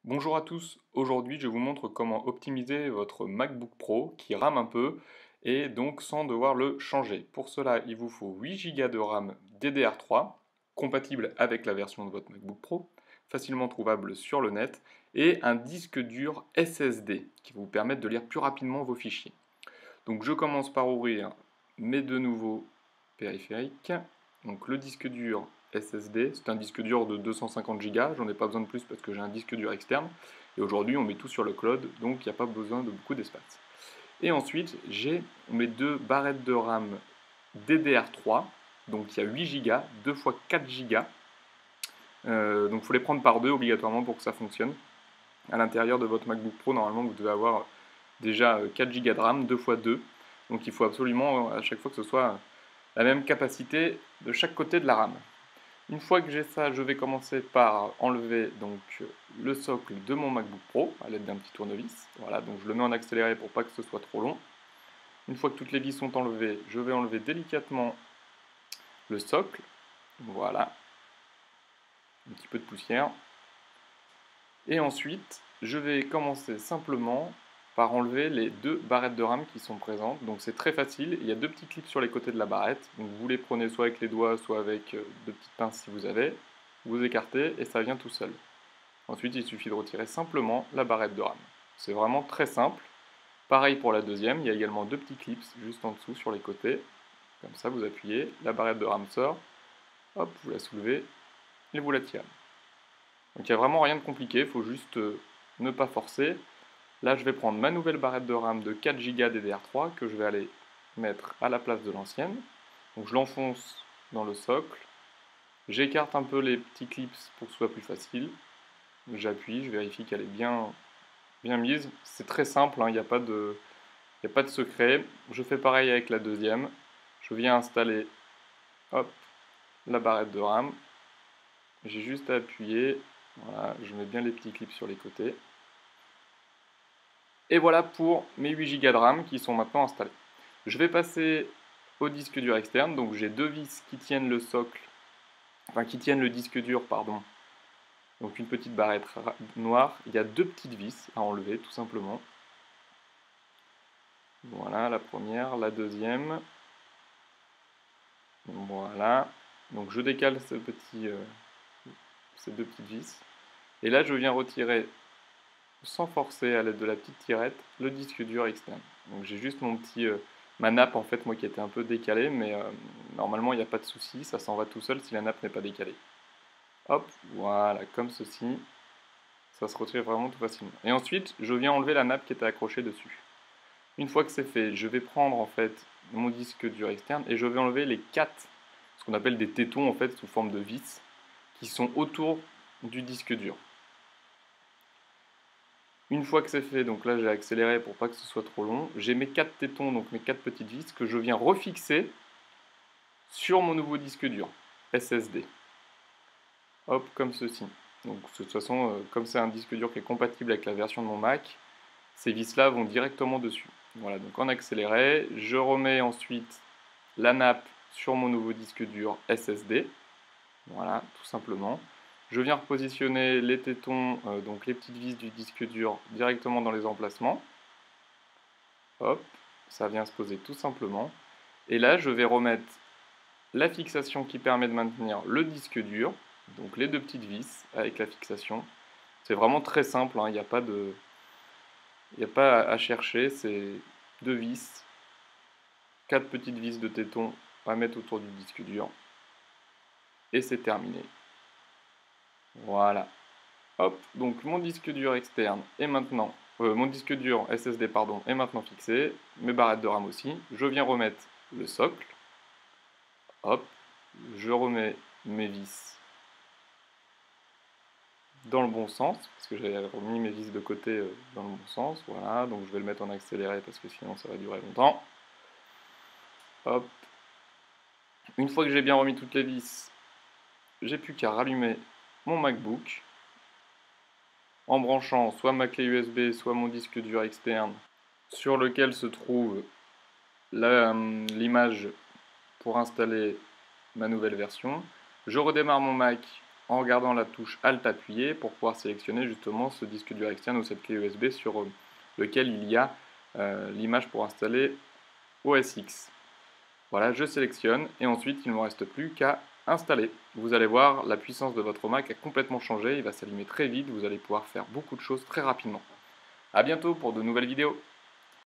Bonjour à tous, aujourd'hui je vous montre comment optimiser votre MacBook Pro qui rame un peu et donc sans devoir le changer. Pour cela il vous faut 8 Go de RAM DDR3 compatible avec la version de votre MacBook Pro, facilement trouvable sur le net, et un disque dur SSD qui va vous permettre de lire plus rapidement vos fichiers. Donc je commence par ouvrir mes deux nouveaux périphériques. Donc le disque dur SSD, c'est un disque dur de 250 Go, j'en ai pas besoin de plus parce que j'ai un disque dur externe. Et aujourd'hui on met tout sur le cloud, donc il n'y a pas besoin de beaucoup d'espace. Et ensuite j'ai mes deux barrettes de RAM DDR3, donc il y a 8 Go, 2 x 4 Go. Donc il faut les prendre par deux obligatoirement pour que ça fonctionne. À l'intérieur de votre MacBook Pro, normalement vous devez avoir déjà 4 Go de RAM, 2 x 2. Donc il faut absolument à chaque fois que ce soit la même capacité de chaque côté de la RAM. Une fois que j'ai ça, je vais commencer par enlever donc le socle de mon MacBook Pro à l'aide d'un petit tournevis. Voilà, donc je le mets en accéléré pour pas que ce soit trop long. Une fois que toutes les vis sont enlevées, je vais enlever délicatement le socle. Voilà, un petit peu de poussière. Et ensuite, je vais commencer simplement par enlever les deux barrettes de RAM qui sont présentes. Donc c'est très facile, il y a deux petits clips sur les côtés de la barrette. Donc vous les prenez soit avec les doigts, soit avec deux petites pinces si vous avez. Vous écartez et ça vient tout seul. Ensuite, il suffit de retirer simplement la barrette de RAM. C'est vraiment très simple. Pareil pour la deuxième, il y a également deux petits clips juste en dessous sur les côtés. Comme ça, vous appuyez, la barrette de RAM sort, hop, vous la soulevez et vous la tirez. Donc il n'y a vraiment rien de compliqué, il faut juste ne pas forcer. Là, je vais prendre ma nouvelle barrette de RAM de 4 Go DDR3 que je vais aller mettre à la place de l'ancienne. Donc je l'enfonce dans le socle. J'écarte un peu les petits clips pour que ce soit plus facile. J'appuie, je vérifie qu'elle est bien mise. C'est très simple, hein, il n'y a pas de secret. Je fais pareil avec la deuxième. Je viens installer hop, la barrette de RAM. J'ai juste à appuyer. Voilà, je mets bien les petits clips sur les côtés. Et voilà pour mes 8 Go de RAM qui sont maintenant installés. Je vais passer au disque dur externe, donc j'ai deux vis qui tiennent le socle, enfin qui tiennent le disque dur, pardon. Donc une petite barrette noire, il y a deux petites vis à enlever tout simplement. Voilà la première, la deuxième. Voilà. Donc je décale ces deux petites vis. Et là je viens retirer sans forcer à l'aide de la petite tirette le disque dur externe. Donc j'ai juste ma nappe en fait moi qui était un peu décalée, mais normalement il n'y a pas de souci, ça s'en va tout seul si la nappe n'est pas décalée. Hop, voilà, comme ceci, ça se retire vraiment tout facilement. Et ensuite je viens enlever la nappe qui était accrochée dessus. Une fois que c'est fait, je vais prendre en fait mon disque dur externe et je vais enlever les quatre, ce qu'on appelle des tétons en fait sous forme de vis, qui sont autour du disque dur. Une fois que c'est fait, donc là j'ai accéléré pour pas que ce soit trop long, j'ai mes 4 tétons, donc mes 4 petites vis que je viens refixer sur mon nouveau disque dur SSD. Hop, comme ceci. Donc de toute façon, comme c'est un disque dur qui est compatible avec la version de mon Mac, ces vis-là vont directement dessus. Voilà, donc en accéléré, je remets ensuite la nappe sur mon nouveau disque dur SSD. Voilà, tout simplement. Je viens repositionner les tétons, donc les petites vis du disque dur directement dans les emplacements. Hop, ça vient se poser tout simplement. Et là, je vais remettre la fixation qui permet de maintenir le disque dur, donc les deux petites vis avec la fixation. C'est vraiment très simple, hein, il n'y a pas à chercher, c'est deux vis, quatre petites vis de tétons à mettre autour du disque dur. Et c'est terminé. Voilà. Hop, donc mon disque dur externe est maintenant, mon disque dur SSD pardon, est maintenant fixé, mes barrettes de RAM aussi. Je viens remettre le socle. Hop, je remets mes vis dans le bon sens, parce que j'avais remis mes vis de côté dans le bon sens. Voilà, donc je vais le mettre en accéléré parce que sinon ça va durer longtemps. Hop. Une fois que j'ai bien remis toutes les vis, j'ai plus qu'à rallumer mon MacBook en branchant soit ma clé USB, soit mon disque dur externe sur lequel se trouve l'image pour installer ma nouvelle version. Je redémarre mon Mac en gardant la touche Alt appuyée pour pouvoir sélectionner justement ce disque dur externe ou cette clé USB sur lequel il y a l'image pour installer OS X. Voilà, je sélectionne et ensuite il ne me reste plus qu'à installer. Vous allez voir, la puissance de votre Mac a complètement changé, il va s'allumer très vite, vous allez pouvoir faire beaucoup de choses très rapidement. A bientôt pour de nouvelles vidéos.